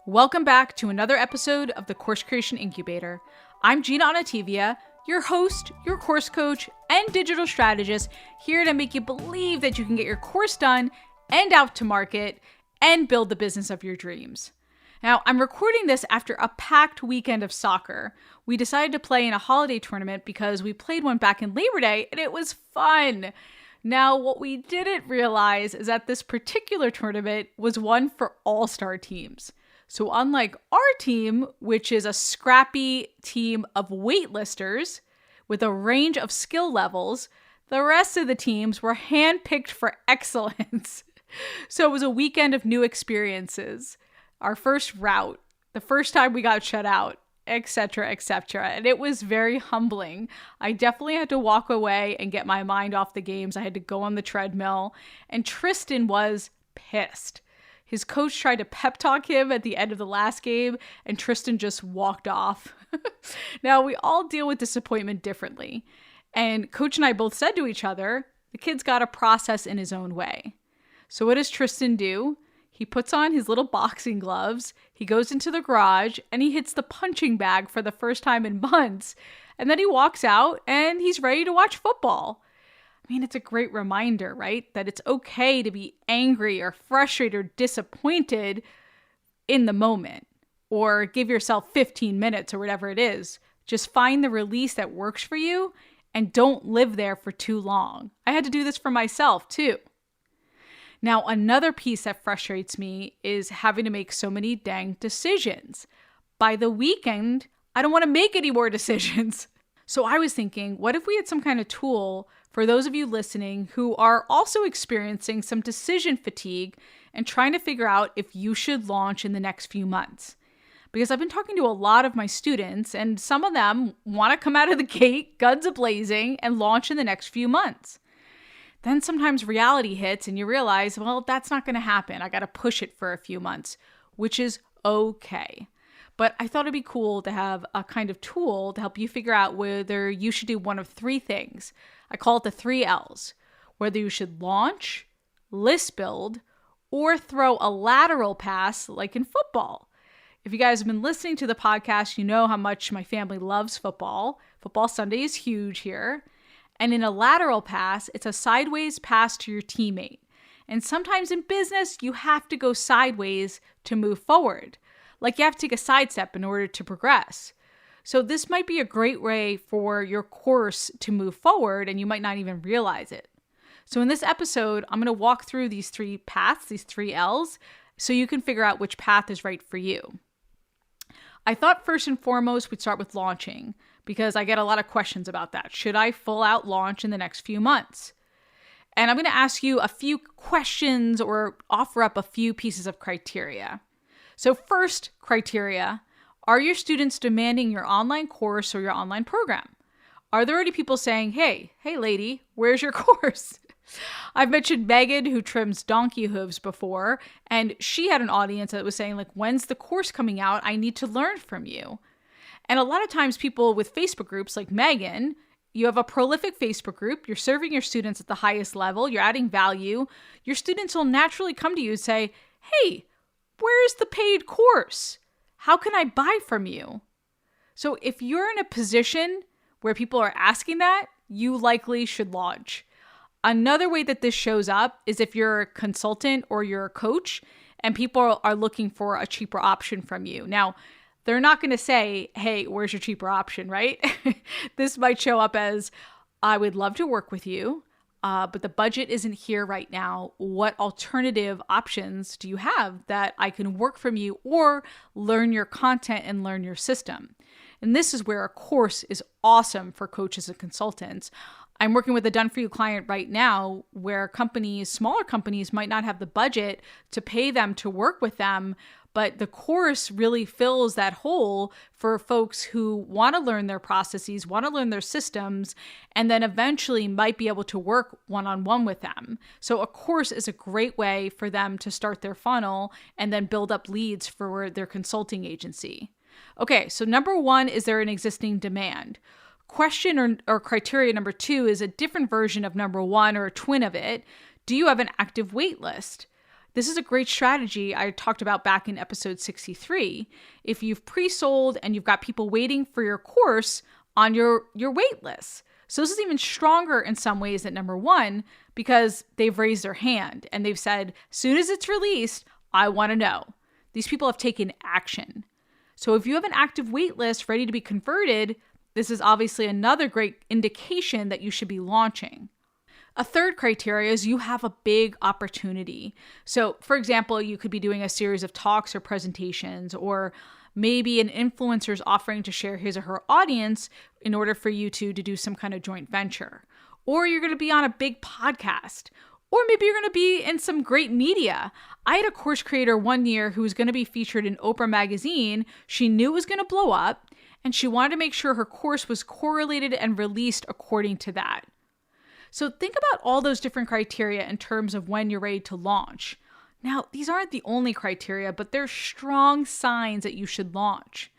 Welcome back to another episode of the Course Creation Incubator. I'm Gina Anativia, your host, your course coach, and digital strategist, here to make you believe that you can get your course done and out to market and build the business of your dreams. Now, I'm recording this after a packed weekend of soccer. We decided to play in a holiday tournament because we played one back in Labor Day and it was fun. Now, what we didn't realize is that this particular tournament was one for all-star teams. So unlike our team, which is a scrappy team of waitlisters with a range of skill levels, the rest of the teams were handpicked for excellence. So it was a weekend of new experiences. Our first route, the first time we got shut out, etc., etc. And it was very humbling. I definitely had to walk away and get my mind off the games. I had to go on the treadmill, and Tristan was pissed. His coach tried to pep talk him at the end of the last game, and Tristan just walked off. Now, we all deal with disappointment differently. And Coach and I both said to each other, the kid's got to process in his own way. So what does Tristan do? He puts on his little boxing gloves, he goes into the garage, and he hits the punching bag for the first time in months. And then he walks out, and he's ready to watch football. I mean, it's a great reminder, right? That it's okay to be angry or frustrated or disappointed in the moment, or give yourself 15 minutes or whatever it is. Just find the release that works for you and don't live there for too long. I had to do this for myself too. Now, another piece that frustrates me is having to make so many dang decisions. By the weekend, I don't want to make any more decisions. So I was thinking, what if we had some kind of tool for those of you listening who are also experiencing some decision fatigue and trying to figure out if you should launch in the next few months? Because I've been talking to a lot of my students, and some of them want to come out of the gate, guns a-blazing, and launch in the next few months. Then sometimes reality hits and you realize, well, that's not going to happen. I got to push it for a few months, which is okay. But I thought it'd be cool to have a kind of tool to help you figure out whether you should do one of three things. I call it the 3 L's. Whether you should launch, listbuild, or throw a lateral pass like in football. If you guys have been listening to the podcast, you know how much my family loves football. Football Sunday is huge here. And in a lateral pass, it's a sideways pass to your teammate. And sometimes in business, you have to go sideways to move forward. Like you have to take a sidestep in order to progress. So this might be a great way for your course to move forward, and you might not even realize it. So in this episode, I'm going to walk through these 3 paths, these 3 L's, so you can figure out which path is right for you. I thought first and foremost we'd start with launching, because I get a lot of questions about that. Should I full out launch in the next few months? And I'm going to ask you a few questions or offer up a few pieces of criteria. So first criteria, are your students demanding your online course or your online program? Are there already people saying, hey lady, where's your course? I've mentioned Megan, who trims donkey hooves before, and she had an audience that was saying, like, when's the course coming out? I need to learn from you. And a lot of times people with Facebook groups like Megan, you have a prolific Facebook group, you're serving your students at the highest level, you're adding value, your students will naturally come to you and say, hey, where's the paid course? How can I buy from you? So if you're in a position where people are asking that, you likely should launch. Another way that this shows up is if you're a consultant or you're a coach and people are looking for a cheaper option from you. Now, they're not going to say, hey, where's your cheaper option, right? This might show up as, I would love to work with you, but the budget isn't here right now. What alternative options do you have that I can work from you or learn your content and learn your system? And this is where a course is awesome for coaches and consultants. I'm working with a done-for-you client right now where companies, smaller companies, might not have the budget to pay them to work with them, but the course really fills that hole for folks who want to learn their processes, want to learn their systems, and then eventually might be able to work one-on-one with them. So a course is a great way for them to start their funnel and then build up leads for their consulting agency. Okay, so number 1, is there an existing demand? Question or criteria number 2 is a different version of number 1 or a twin of it. Do you have an active wait list? This is a great strategy I talked about back in episode 63. If you've pre-sold and you've got people waiting for your course on your wait list. So this is even stronger in some ways than number one, because they've raised their hand and they've said, as soon as it's released, I want to know. These people have taken action. So if you have an active wait list ready to be converted, this is obviously another great indication that you should be launching. A third criteria is you have a big opportunity. So for example, you could be doing a series of talks or presentations, or maybe an influencer is offering to share his or her audience in order for you to do some kind of joint venture. Or you're going to be on a big podcast. Or maybe you're going to be in some great media. I had a course creator one year who was going to be featured in Oprah magazine. She knew it was going to blow up, and she wanted to make sure her course was correlated and released according to that. So think about all those different criteria in terms of when you're ready to launch. Now, these aren't the only criteria, but they're strong signs that you should launch.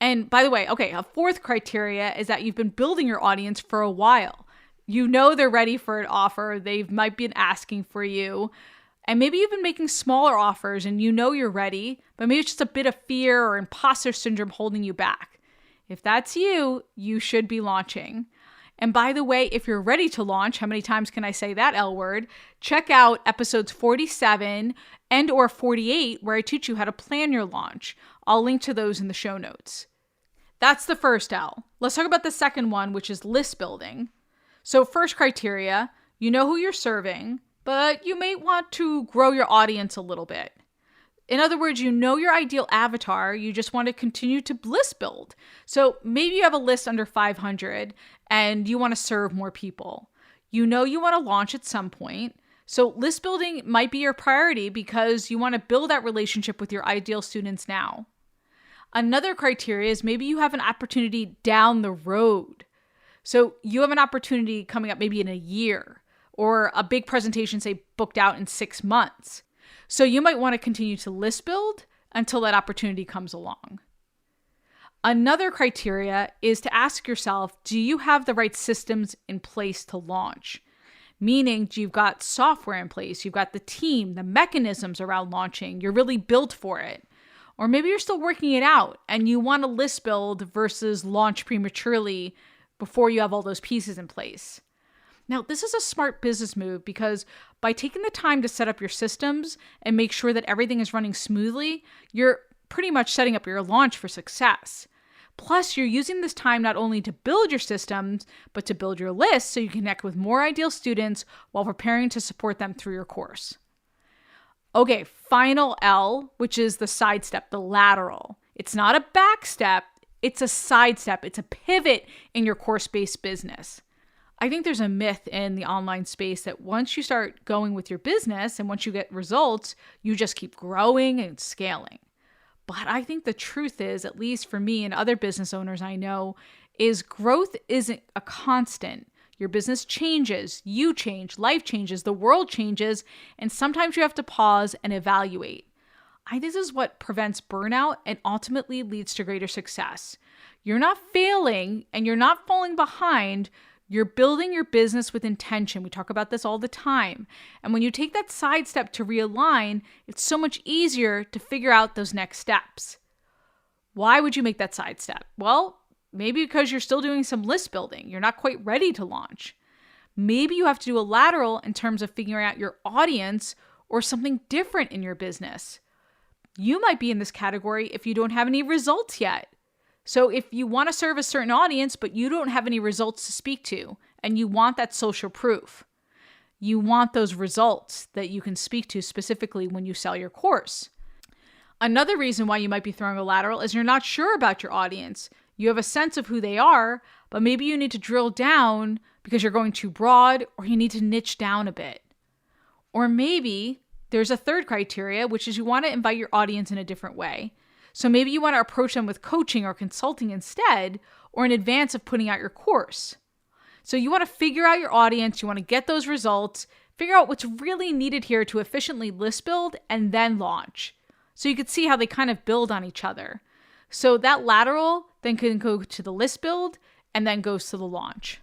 And by the way, a fourth criteria is that you've been building your audience for a while. You know they're ready for an offer. They might be asking for you. And maybe you've been making smaller offers and you know you're ready, but maybe it's just a bit of fear or imposter syndrome holding you back. If that's you, you should be launching. And by the way, if you're ready to launch, how many times can I say that L word? Check out episodes 47 and or 48 where I teach you how to plan your launch. I'll link to those in the show notes. That's the first L. Let's talk about the second one, which is list building. So first criteria, you know who you're serving, but you may want to grow your audience a little bit. In other words, you know your ideal avatar, you just want to continue to list build. So maybe you have a list under 500 and you want to serve more people. You know you want to launch at some point. So list building might be your priority because you want to build that relationship with your ideal students now. Another criteria is maybe you have an opportunity down the road. So you have an opportunity coming up maybe in a year, or a big presentation, say, booked out in 6 months. So you might want to continue to list build until that opportunity comes along. Another criteria is to ask yourself, do you have the right systems in place to launch? Meaning, you've got software in place, you've got the team, the mechanisms around launching, you're really built for it. Or maybe you're still working it out and you want to list build versus launch prematurely before you have all those pieces in place. Now, this is a smart business move because by taking the time to set up your systems and make sure that everything is running smoothly, you're pretty much setting up your launch for success. Plus, you're using this time not only to build your systems, but to build your list so you connect with more ideal students while preparing to support them through your course. Okay, final L, which is the side step, the lateral. It's not a back step, it's a side step. It's a pivot in your course-based business. I think there's a myth in the online space that once you start going with your business and once you get results, you just keep growing and scaling. But I think the truth is, at least for me and other business owners I know, is growth isn't a constant. Your business changes, you change, life changes, the world changes, and sometimes you have to pause and evaluate. This is what prevents burnout and ultimately leads to greater success. You're not failing and you're not falling behind. You're building your business with intention. We talk about this all the time. And when you take that side step to realign, it's so much easier to figure out those next steps. Why would you make that side step? Well, maybe because you're still doing some list building. You're not quite ready to launch. Maybe you have to do a lateral in terms of figuring out your audience or something different in your business. You might be in this category if you don't have any results yet. So if you want to serve a certain audience, but you don't have any results to speak to, and you want that social proof, you want those results that you can speak to specifically when you sell your course. Another reason why you might be throwing a lateral is you're not sure about your audience. You have a sense of who they are, but maybe you need to drill down because you're going too broad, or you need to niche down a bit. Or maybe there's a third criteria, which is you want to invite your audience in a different way. So maybe you want to approach them with coaching or consulting instead, or in advance of putting out your course. So you want to figure out your audience, you want to get those results, figure out what's really needed here to efficiently list build and then launch. So you could see how they kind of build on each other. So that lateral then can go to the list build and then goes to the launch.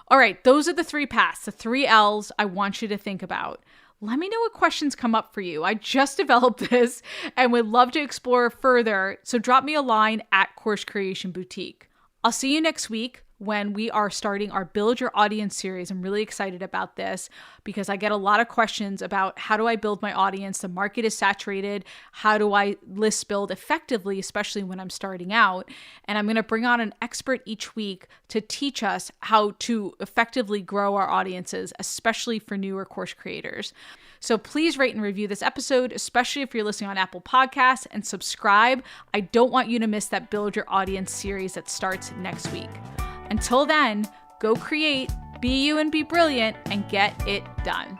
All right, those are the 3 paths, the 3 L's I want you to think about. let me know what questions come up for you. I just developed this and would love to explore further, so drop me a line at Course Creation Boutique. I'll see you next week when we are starting our Build Your Audience series. I'm really excited about this because I get a lot of questions about how do I build my audience? The market is saturated. How do I list build effectively, especially when I'm starting out? And I'm going to bring on an expert each week to teach us how to effectively grow our audiences, especially for newer course creators. So please rate and review this episode, especially if you're listening on Apple Podcasts, and subscribe. I don't want you to miss that Build Your Audience series that starts next week. Until then, go create, be you and be brilliant, and get it done.